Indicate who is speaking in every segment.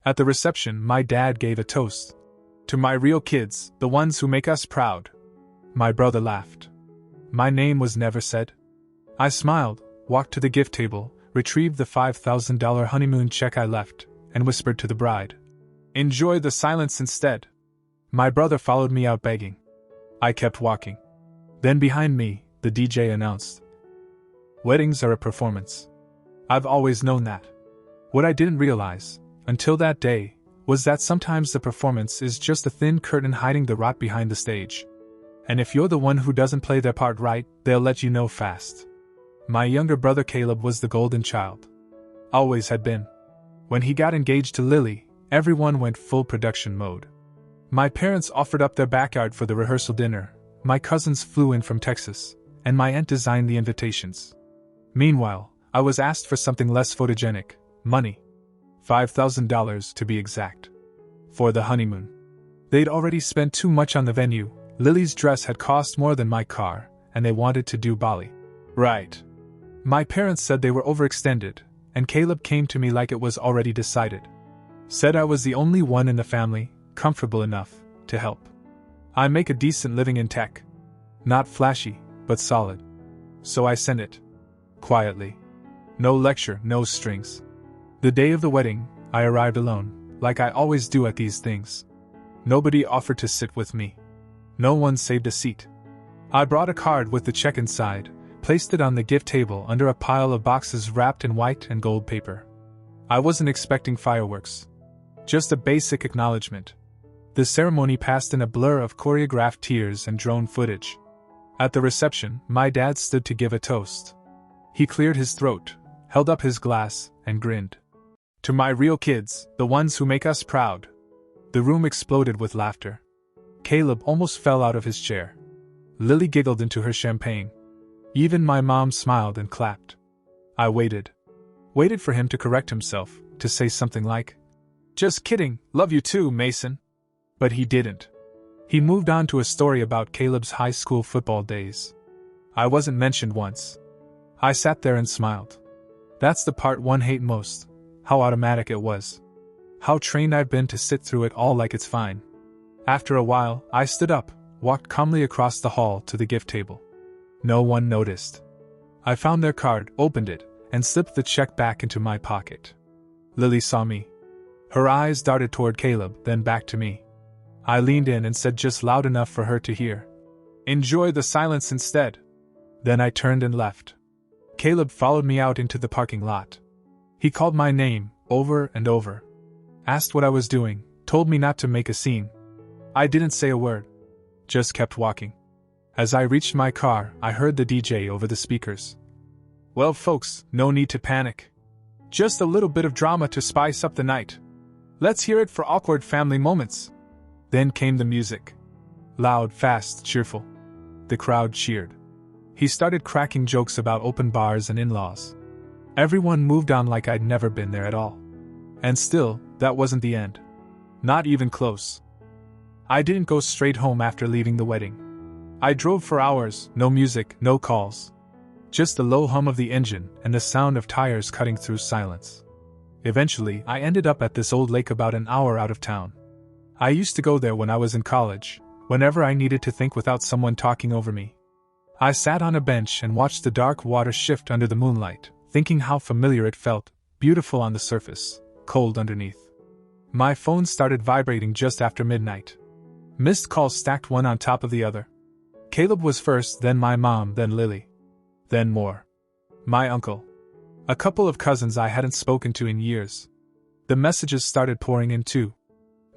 Speaker 1: At the reception, my dad gave a toast. To my real kids, the ones who make us proud. My brother laughed. My name was never said. I smiled, walked to the gift table, retrieved the $5,000 honeymoon check I left, and whispered to the bride, "Enjoy the silence instead." My brother followed me out begging. I kept walking. Then behind me, the DJ announced, "Weddings are a performance." I've always known that. What I didn't realize, until that day, was that sometimes the performance is just a thin curtain hiding the rot behind the stage. And if you're the one who doesn't play their part right, they'll let you know fast. My younger brother Caleb was the golden child. Always had been. When he got engaged to Lily, everyone went full production mode. My parents offered up their backyard for the rehearsal dinner, my cousins flew in from Texas, and my aunt designed the invitations. Meanwhile, I was asked for something less photogenic, money. $5,000 to be exact. For the honeymoon. They'd already spent too much on the venue, Lily's dress had cost more than my car, and they wanted to do Bali. Right. My parents said they were overextended, and Caleb came to me like it was already decided. Said I was the only one in the family, comfortable enough, to help. I make a decent living in tech. Not flashy, but solid. So I sent it. Quietly. No lecture, no strings. The day of the wedding, I arrived alone, like I always do at these things. Nobody offered to sit with me. No one saved a seat. I brought a card with the check inside, placed it on the gift table under a pile of boxes wrapped in white and gold paper. I wasn't expecting fireworks. Just a basic acknowledgement. The ceremony passed in a blur of choreographed tears and drone footage. At the reception, my dad stood to give a toast. He cleared his throat, held up his glass, and grinned. To my real kids, the ones who make us proud. The room exploded with laughter. Caleb almost fell out of his chair. Lily giggled into her champagne. Even my mom smiled and clapped. I waited. Waited for him to correct himself, to say something like, "Just kidding, love you too, Mason." But he didn't. He moved on to a story about Caleb's high school football days. I wasn't mentioned once. I sat there and smiled. That's the part one hate most. How automatic it was. How trained I've been to sit through it all like it's fine. After a while, I stood up, walked calmly across the hall to the gift table. No one noticed. I found their card, opened it, and slipped the check back into my pocket. Lily saw me. Her eyes darted toward Caleb, then back to me. I leaned in and said just loud enough for her to hear, "Enjoy the silence instead." Then I turned and left. Caleb followed me out into the parking lot. He called my name, over and over. Asked what I was doing, told me not to make a scene. I didn't say a word. Just kept walking. As I reached my car, I heard the DJ over the speakers. "Well folks, no need to panic. Just a little bit of drama to spice up the night. Let's hear it for awkward family moments." Then came the music. Loud, fast, cheerful. The crowd cheered. He started cracking jokes about open bars and in-laws. Everyone moved on like I'd never been there at all. And still, that wasn't the end. Not even close. I didn't go straight home after leaving the wedding. I drove for hours, no music, no calls. Just the low hum of the engine and the sound of tires cutting through silence. Eventually, I ended up at this old lake about an hour out of town. I used to go there when I was in college, whenever I needed to think without someone talking over me. I sat on a bench and watched the dark water shift under the moonlight, thinking how familiar it felt, beautiful on the surface, cold underneath. My phone started vibrating just after midnight. Missed calls stacked one on top of the other. Caleb was first, then my mom, then Lily. Then more. My uncle. A couple of cousins I hadn't spoken to in years. The messages started pouring in too.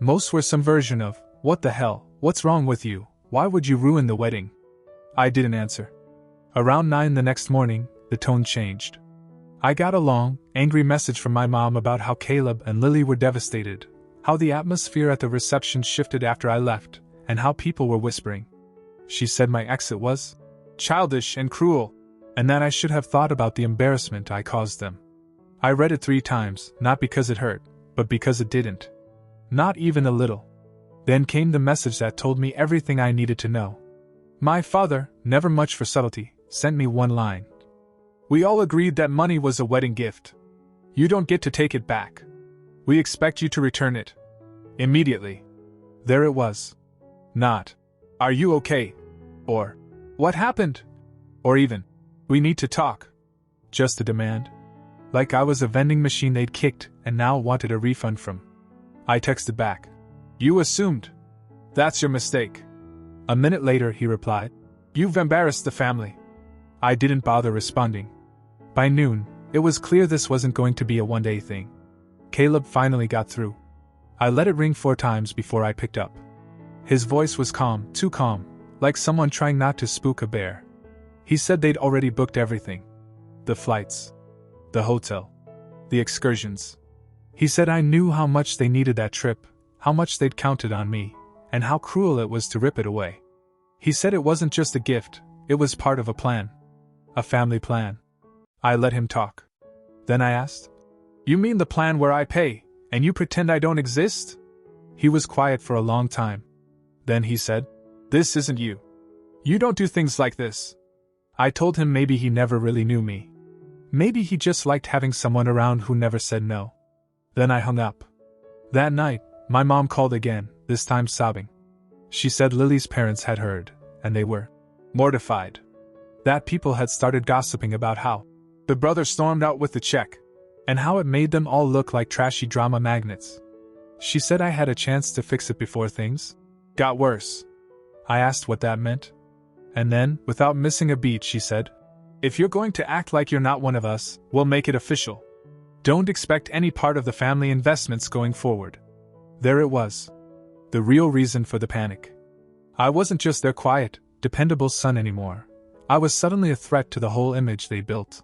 Speaker 1: Most were some version of, "What the hell, what's wrong with you, why would you ruin the wedding?" I didn't answer. Around 9 the next morning, the tone changed. I got a long, angry message from my mom about how Caleb and Lily were devastated, how the atmosphere at the reception shifted after I left, and how people were whispering. She said my exit was childish and cruel, and that I should have thought about the embarrassment I caused them. I read it 3 times, not because it hurt, but because it didn't. Not even a little. Then came the message that told me everything I needed to know. My father, never much for subtlety, sent me one line. "We all agreed that money was a wedding gift. You don't get to take it back. We expect you to return it. Immediately. There it was. Not, "Are you okay?" Or, "What happened?" Or even, "We need to talk." Just a demand. Like I was a vending machine they'd kicked and now wanted a refund from. I texted back, "You assumed. That's your mistake." A minute later he replied, "You've embarrassed the family." I didn't bother responding. By noon, it was clear this wasn't going to be a one-day thing. Caleb finally got through. I let it ring 4 times before I picked up. His voice was calm, too calm, like someone trying not to spook a bear. He said they'd already booked everything. The flights. The hotel. The excursions. He said I knew how much they needed that trip, how much they'd counted on me, and how cruel it was to rip it away. He said it wasn't just a gift, it was part of a plan. A family plan. I let him talk. Then I asked, "You mean the plan where I pay, and you pretend I don't exist?" He was quiet for a long time. Then he said, "This isn't you. You don't do things like this." I told him maybe he never really knew me. Maybe he just liked having someone around who never said no. Then I hung up. That night, my mom called again, this time sobbing. She said Lily's parents had heard, and they were mortified. That people had started gossiping about how the brother stormed out with the check, and how it made them all look like trashy drama magnets. She said I had a chance to fix it before things got worse. I asked what that meant. And then, without missing a beat, she said, "If you're going to act like you're not one of us, we'll make it official. Don't expect any part of the family investments going forward." There it was. The real reason for the panic. I wasn't just their quiet, dependable son anymore. I was suddenly a threat to the whole image they built.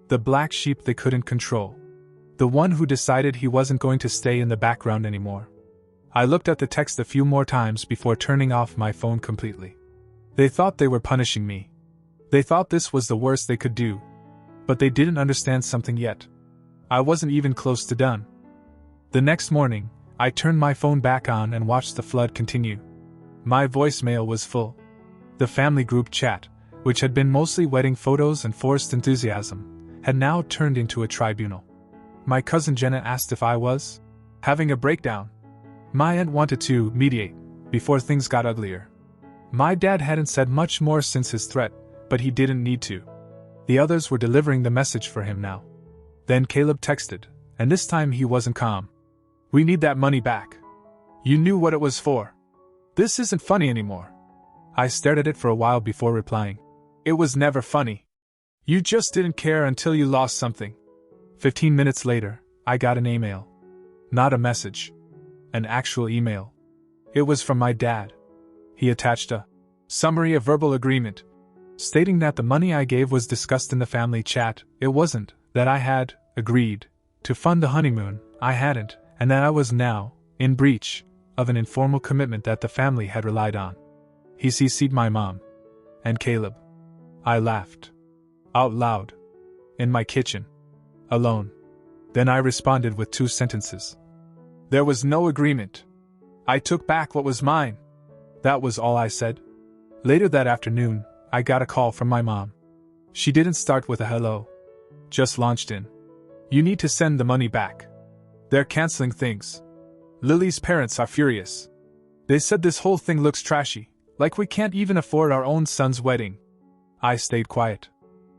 Speaker 1: The black sheep they couldn't control. The one who decided he wasn't going to stay in the background anymore. I looked at the text a few more times before turning off my phone completely. They thought they were punishing me. They thought this was the worst they could do. But they didn't understand something yet. I wasn't even close to done. The next morning, I turned my phone back on and watched the flood continue. My voicemail was full. The family group chat, which had been mostly wedding photos and forced enthusiasm, had now turned into a tribunal. My cousin Jenna asked if I was having a breakdown. My aunt wanted to mediate before things got uglier. My dad hadn't said much more since his threat, but he didn't need to. The others were delivering the message for him now. Then Caleb texted, and this time he wasn't calm. "We need that money back. You knew what it was for. This isn't funny anymore." I stared at it for a while before replying. "It was never funny. You just didn't care until you lost something." 15 minutes later, I got an email. Not a message. An actual email. It was from my dad. He attached a summary of verbal agreement, stating that the money I gave was discussed in the family chat. It wasn't that I had agreed to fund the honeymoon, I hadn't, and that I was now in breach of an informal commitment that the family had relied on. He CC'd my mom and Caleb. I laughed. Out loud. In my kitchen. Alone. Then I responded with 2 sentences. There was no agreement. I took back what was mine. That was all I said. Later that afternoon, I got a call from my mom. She didn't start with a hello. Just launched in. "You need to send the money back. They're canceling things. Lily's parents are furious. They said this whole thing looks trashy, like we can't even afford our own son's wedding." I stayed quiet.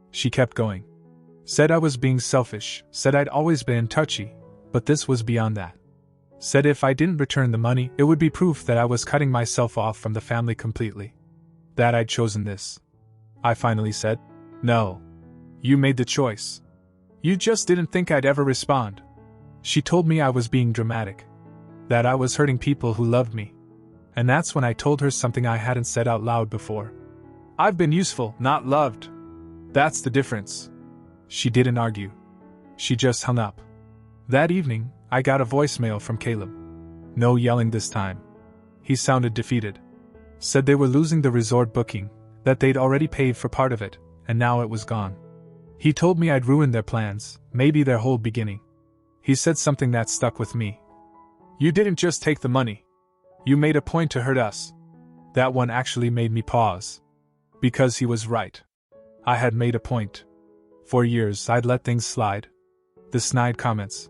Speaker 1: She kept going. Said I was being selfish, said I'd always been touchy, but this was beyond that. Said if I didn't return the money, it would be proof that I was cutting myself off from the family completely. That I'd chosen this. I finally said, "No. You made the choice. You just didn't think I'd ever respond." She told me I was being dramatic. That I was hurting people who loved me. And that's when I told her something I hadn't said out loud before. I've been useful, not loved. That's the difference. She didn't argue. She just hung up. That evening, I got a voicemail from Caleb. No yelling this time. He sounded defeated. Said they were losing the resort booking, that they'd already paid for part of it, and now it was gone. He told me I'd ruined their plans, maybe their whole beginning. He said something that stuck with me. "You didn't just take the money. You made a point to hurt us." That one actually made me pause. Because he was right. I had made a point. For years I'd let things slide. The snide comments.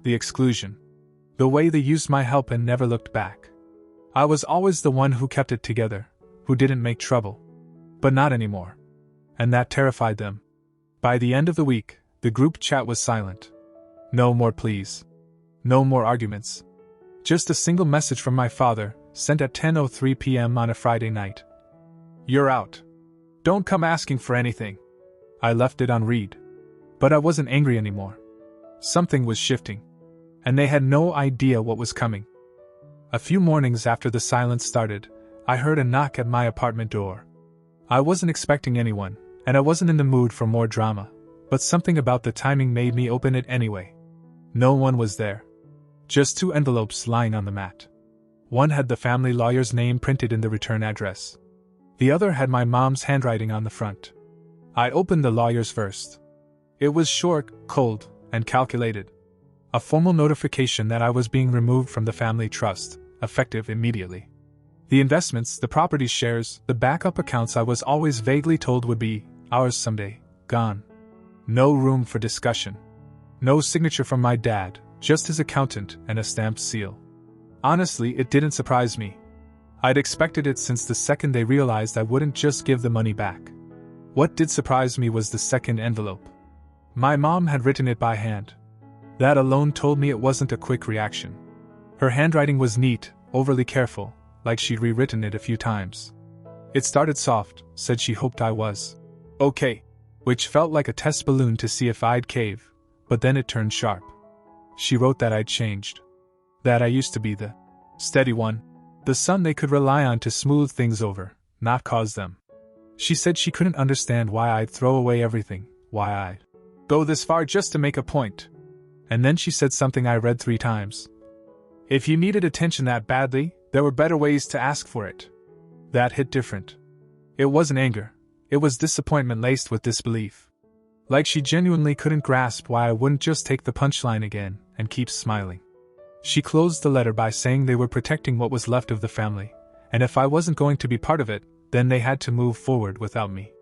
Speaker 1: The exclusion. The way they used my help and never looked back. I was always the one who kept it together, who didn't make trouble. But not anymore. And that terrified them. By the end of the week, the group chat was silent. No more pleas. No more arguments. Just a single message from my father, sent at 10:03 p.m. on a Friday night. "You're out. Don't come asking for anything." I left it on read. But I wasn't angry anymore. Something was shifting. And they had no idea what was coming. A few mornings after the silence started, I heard a knock at my apartment door. I wasn't expecting anyone, and I wasn't in the mood for more drama, but something about the timing made me open it anyway. No one was there. Just 2 envelopes lying on the mat. One had the family lawyer's name printed in the return address. The other had my mom's handwriting on the front. I opened the lawyer's first. It was short, cold, and calculated. A formal notification that I was being removed from the family trust, effective immediately. The investments, the property shares, the backup accounts I was always vaguely told would be ours someday, gone. No room for discussion. No signature from my dad, just his accountant and a stamped seal. Honestly, it didn't surprise me. I'd expected it since the second they realized I wouldn't just give the money back. What did surprise me was the second envelope. My mom had written it by hand. That alone told me it wasn't a quick reaction. Her handwriting was neat, overly careful, like she'd rewritten it a few times. It started soft, said she hoped I was okay, which felt like a test balloon to see if I'd cave, but then it turned sharp. She wrote that I'd changed. That I used to be the steady one, the son they could rely on to smooth things over, not cause them. She said she couldn't understand why I'd throw away everything, why I'd go this far just to make a point. And then she said something I read 3 times. If you needed attention that badly, there were better ways to ask for it. That hit different. It wasn't anger. It was disappointment laced with disbelief. Like she genuinely couldn't grasp why I wouldn't just take the punchline again and keep smiling. She closed the letter by saying they were protecting what was left of the family, and if I wasn't going to be part of it, then they had to move forward without me.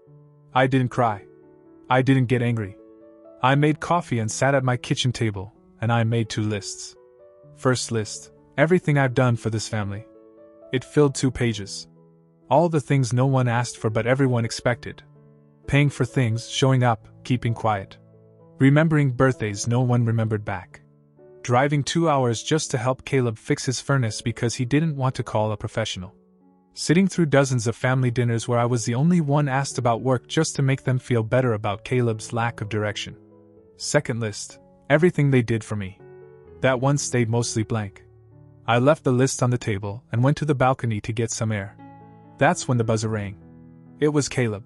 Speaker 1: I didn't cry. I didn't get angry. I made coffee and sat at my kitchen table, and I made 2 lists. First list, everything I've done for this family. It filled 2 pages. All the things no one asked for but everyone expected. Paying for things, showing up, keeping quiet. Remembering birthdays no one remembered back. Driving 2 hours just to help Caleb fix his furnace because he didn't want to call a professional. Sitting through dozens of family dinners where I was the only one asked about work just to make them feel better about Caleb's lack of direction. Second list, everything they did for me. That one stayed mostly blank. I left the list on the table and went to the balcony to get some air. That's when the buzzer rang. It was Caleb.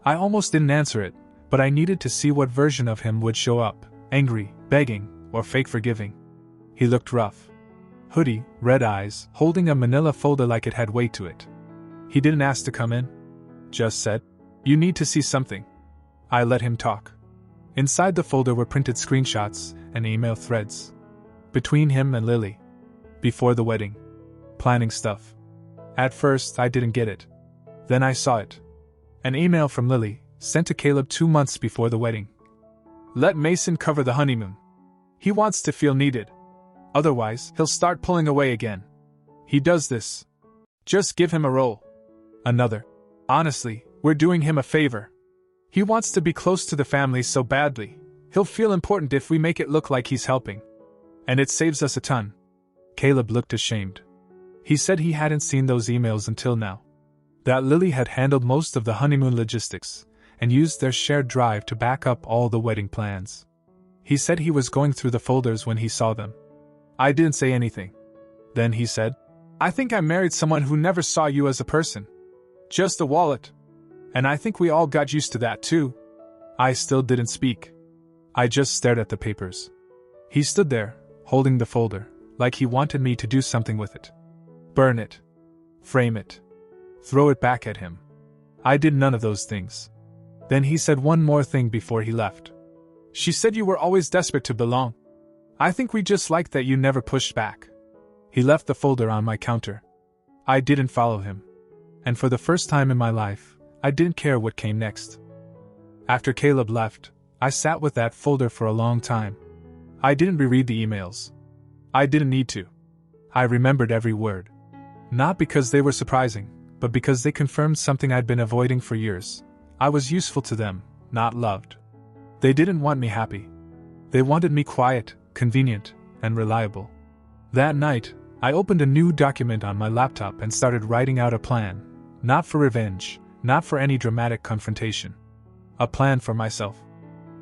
Speaker 1: I almost didn't answer it, but I needed to see what version of him would show up, angry, begging, or fake forgiving. He looked rough. Hoodie, red eyes, holding a manila folder like it had weight to it. He didn't ask to come in. Just said, "You need to see something." I let him talk. Inside the folder were printed screenshots and email threads. Between him and Lily. Before the wedding. Planning stuff. At first, I didn't get it. Then I saw it. An email from Lily, sent to Caleb 2 months before the wedding. "Let Mason cover the honeymoon. He wants to feel needed. Otherwise, he'll start pulling away again. He does this. Just give him a role." Another. "Honestly, we're doing him a favor. He wants to be close to the family so badly. He'll feel important if we make it look like he's helping. And it saves us a ton." Caleb looked ashamed. He said he hadn't seen those emails until now. That Lily had handled most of the honeymoon logistics, and used their shared drive to back up all the wedding plans. He said he was going through the folders when he saw them. I didn't say anything. Then he said, "I think I married someone who never saw you as a person. Just a wallet. And I think we all got used to that too." I still didn't speak. I just stared at the papers. He stood there, holding the folder, like he wanted me to do something with it. Burn it. Frame it. Throw it back at him. I did none of those things. Then he said one more thing before he left. "She said you were always desperate to belong. I think we just liked that you never pushed back." He left the folder on my counter. I didn't follow him. And for the first time in my life, I didn't care what came next. After Caleb left, I sat with that folder for a long time. I didn't reread the emails. I didn't need to. I remembered every word. Not because they were surprising, but because they confirmed something I'd been avoiding for years. I was useful to them, not loved. They didn't want me happy. They wanted me quiet, convenient, and reliable. That night, I opened a new document on my laptop and started writing out a plan. Not for revenge, not for any dramatic confrontation. A plan for myself.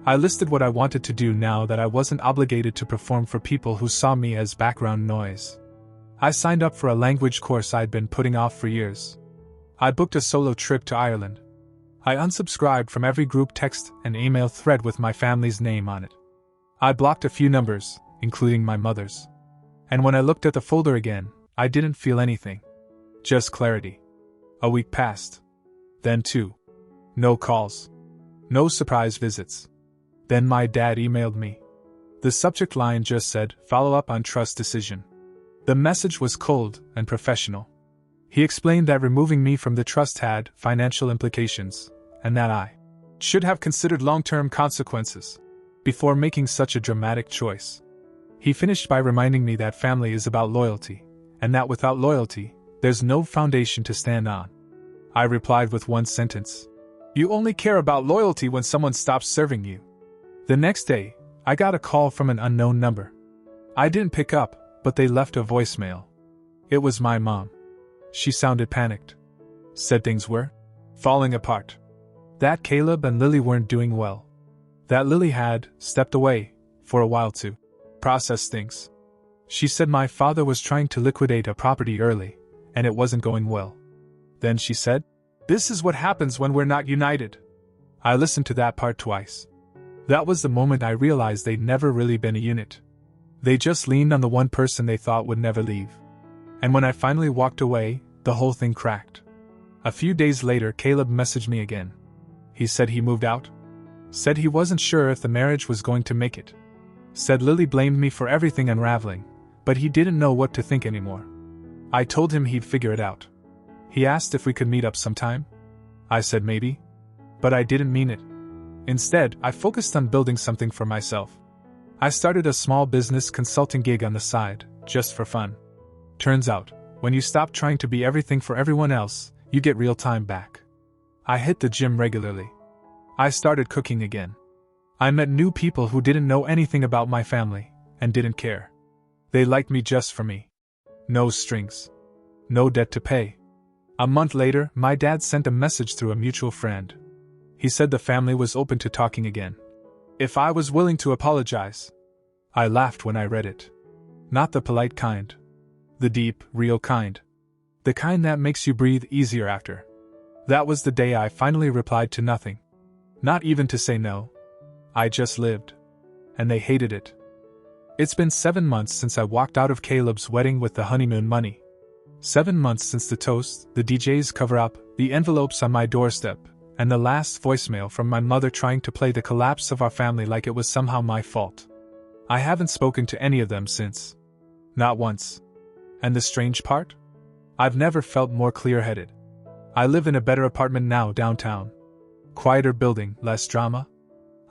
Speaker 1: I listed what I wanted to do now that I wasn't obligated to perform for people who saw me as background noise. I signed up for a language course I'd been putting off for years. I booked a solo trip to Ireland. I unsubscribed from every group text and email thread with my family's name on it. I blocked a few numbers, including my mother's. And when I looked at the folder again, I didn't feel anything. Just clarity. A week passed. Then 2. No calls. No surprise visits. Then my dad emailed me. The subject line just said, "Follow up on trust decision." The message was cold and professional. He explained that removing me from the trust had financial implications, and that I should have considered long-term consequences before making such a dramatic choice. He finished by reminding me that family is about loyalty, and that without loyalty, there's no foundation to stand on. I replied with one sentence. "You only care about loyalty when someone stops serving you." The next day, I got a call from an unknown number. I didn't pick up, but they left a voicemail. It was my mom. She sounded panicked. Said things were falling apart. That Caleb and Lily weren't doing well. That Lily had stepped away for a while to process things. She said my father was trying to liquidate a property early, and it wasn't going well. Then she said, "This is what happens when we're not united." I listened to that part twice. That was the moment I realized they'd never really been a unit. They just leaned on the one person they thought would never leave. And when I finally walked away, the whole thing cracked. A few days later, Caleb messaged me again. He said he moved out. Said he wasn't sure if the marriage was going to make it. Said Lily blamed me for everything unraveling, but he didn't know what to think anymore. I told him he'd figure it out. He asked if we could meet up sometime. I said maybe. But I didn't mean it. Instead, I focused on building something for myself. I started a small business consulting gig on the side, just for fun. Turns out, when you stop trying to be everything for everyone else, you get real time back. I hit the gym regularly. I started cooking again. I met new people who didn't know anything about my family, and didn't care. They liked me just for me. No strings. No debt to pay. A month later, my dad sent a message through a mutual friend. He said the family was open to talking again. If I was willing to apologize. I laughed when I read it. Not the polite kind. The deep, real kind. The kind that makes you breathe easier after. That was the day I finally replied to nothing. Not even to say no. I just lived. And they hated it. It's been 7 months since I walked out of Caleb's wedding with the honeymoon money. 7 months since the toast, the DJ's cover-up, the envelopes on my doorstep, and the last voicemail from my mother trying to play the collapse of our family like it was somehow my fault. I haven't spoken to any of them since. Not once. And the strange part? I've never felt more clear-headed. I live in a better apartment now downtown. Quieter building, less drama.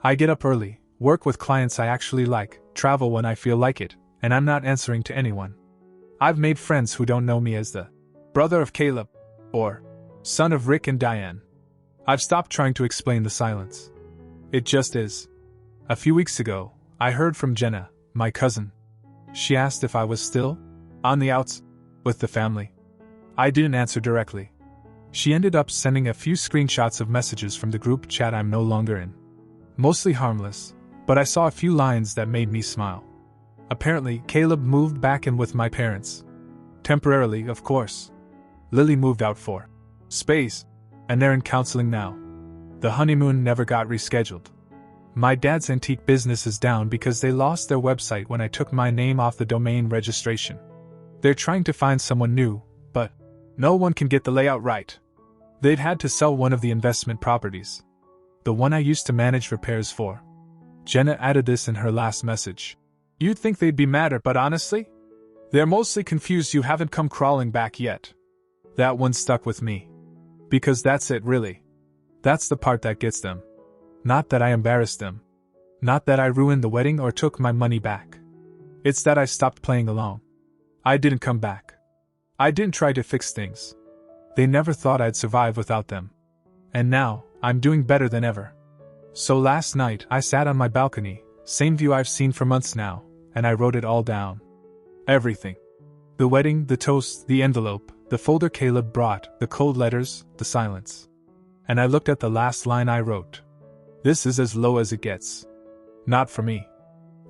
Speaker 1: I get up early, work with clients I actually like, travel when I feel like it, and I'm not answering to anyone. I've made friends who don't know me as the brother of Caleb, or son of Rick and Diane. I've stopped trying to explain the silence. It just is. A few weeks ago, I heard from Jenna, my cousin. She asked if I was still on the outs with the family. I didn't answer directly. She ended up sending a few screenshots of messages from the group chat I'm no longer in. Mostly harmless, but I saw a few lines that made me smile. Apparently, Caleb moved back in with my parents. Temporarily, of course. Lily moved out for space, and they're in counseling now. The honeymoon never got rescheduled. My dad's antique business is down because they lost their website when I took my name off the domain registration. They're trying to find someone new, but no one can get the layout right. They'd had to sell one of the investment properties. The one I used to manage repairs for. Jenna added this in her last message. You'd think they'd be madder, but honestly? They're mostly confused you haven't come crawling back yet. That one stuck with me. Because that's it, really. That's the part that gets them. Not that I embarrassed them. Not that I ruined the wedding or took my money back. It's that I stopped playing along. I didn't come back. I didn't try to fix things. They never thought I'd survive without them. And now, I'm doing better than ever. So last night, I sat on my balcony, same view I've seen for months now, and I wrote it all down. Everything. The wedding, the toast, the envelope, the folder Caleb brought, the cold letters, the silence. And I looked at the last line I wrote. This is as low as it gets. Not for me.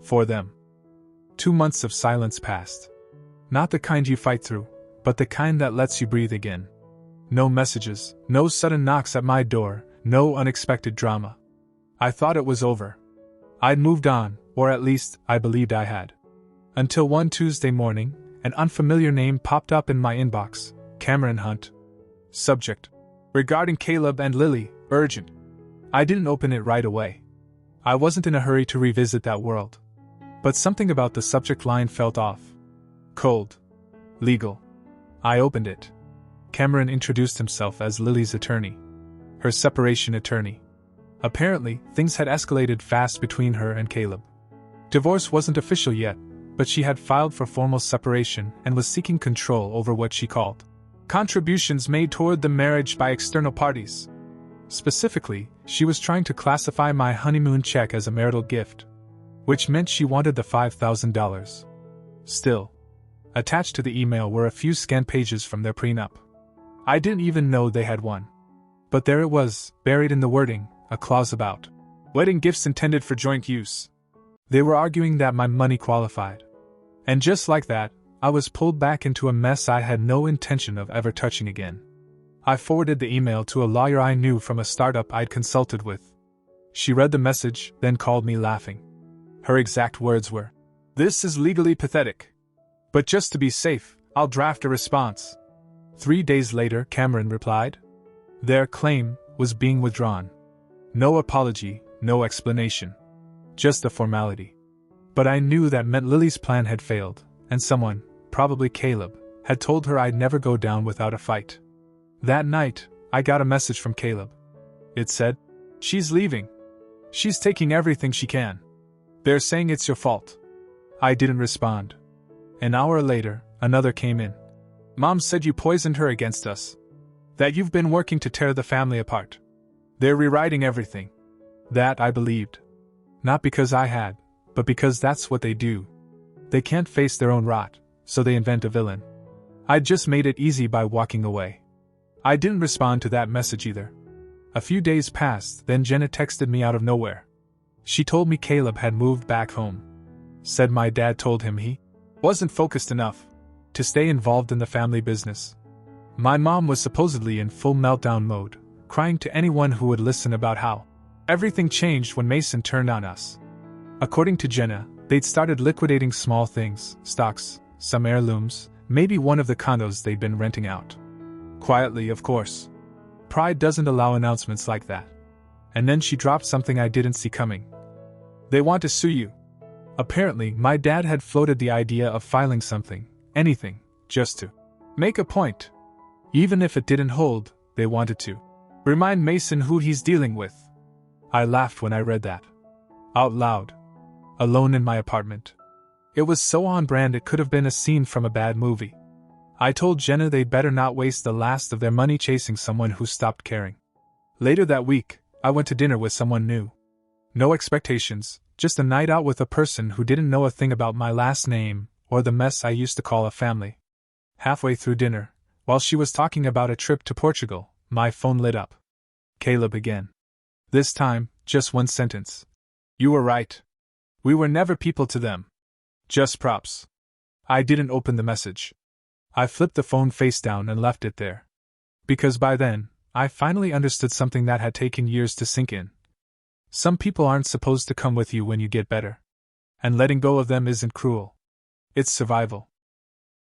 Speaker 1: For them. 2 months of silence passed. Not the kind you fight through, but the kind that lets you breathe again. No messages, no sudden knocks at my door, no unexpected drama. I thought it was over. I'd moved on, or at least, I believed I had. Until one Tuesday morning, an unfamiliar name popped up in my inbox, Cameron Hunt. Subject: regarding Caleb and Lily, urgent. I didn't open it right away. I wasn't in a hurry to revisit that world. But something about the subject line felt off. Cold. Legal. I opened it. Cameron introduced himself as Lily's attorney. Her separation attorney. Apparently, things had escalated fast between her and Caleb. Divorce wasn't official yet, but she had filed for formal separation and was seeking control over what she called contributions made toward the marriage by external parties. Specifically, she was trying to classify my honeymoon check as a marital gift, which meant she wanted the $5,000. Still, attached to the email were a few scanned pages from their prenup. I didn't even know they had one. But there it was, buried in the wording, a clause about wedding gifts intended for joint use. They were arguing that my money qualified. And just like that, I was pulled back into a mess I had no intention of ever touching again. I forwarded the email to a lawyer I knew from a startup I'd consulted with. She read the message, then called me laughing. Her exact words were, "This is legally pathetic. But just to be safe, I'll draft a response." 3 days later, Cameron replied. Their claim was being withdrawn. No apology, no explanation. Just a formality. But I knew that meant Lily's plan had failed, and someone, probably Caleb, had told her I'd never go down without a fight. That night, I got a message from Caleb. It said, "She's leaving. She's taking everything she can. They're saying it's your fault." I didn't respond. An hour later, another came in. "Mom said you poisoned her against us. That you've been working to tear the family apart. They're rewriting everything." That I believed. Not because I had, but because that's what they do. They can't face their own rot, so they invent a villain. I'd just made it easy by walking away. I didn't respond to that message either. A few days passed, then Jenna texted me out of nowhere. She told me Caleb had moved back home. Said my dad told him he wasn't focused enough to stay involved in the family business. My mom was supposedly in full meltdown mode, crying to anyone who would listen about how everything changed when Mason turned on us. According to Jenna, they'd started liquidating small things, stocks, some heirlooms, maybe one of the condos they'd been renting out. Quietly, of course. Pride doesn't allow announcements like that. And then she dropped something I didn't see coming. "They want to sue you." Apparently, my dad had floated the idea of filing something, anything, just to make a point. Even if it didn't hold, they wanted to remind Mason who he's dealing with. I laughed when I read that. Out loud. Alone in my apartment. It was so on brand it could have been a scene from a bad movie. I told Jenna they'd better not waste the last of their money chasing someone who stopped caring. Later that week, I went to dinner with someone new. No expectations, just a night out with a person who didn't know a thing about my last name, or the mess I used to call a family. Halfway through dinner, while she was talking about a trip to Portugal, my phone lit up. Caleb again. This time, just one sentence. "You were right. We were never people to them. Just props." I didn't open the message. I flipped the phone face down and left it there. Because by then, I finally understood something that had taken years to sink in. Some people aren't supposed to come with you when you get better. And letting go of them isn't cruel. It's survival.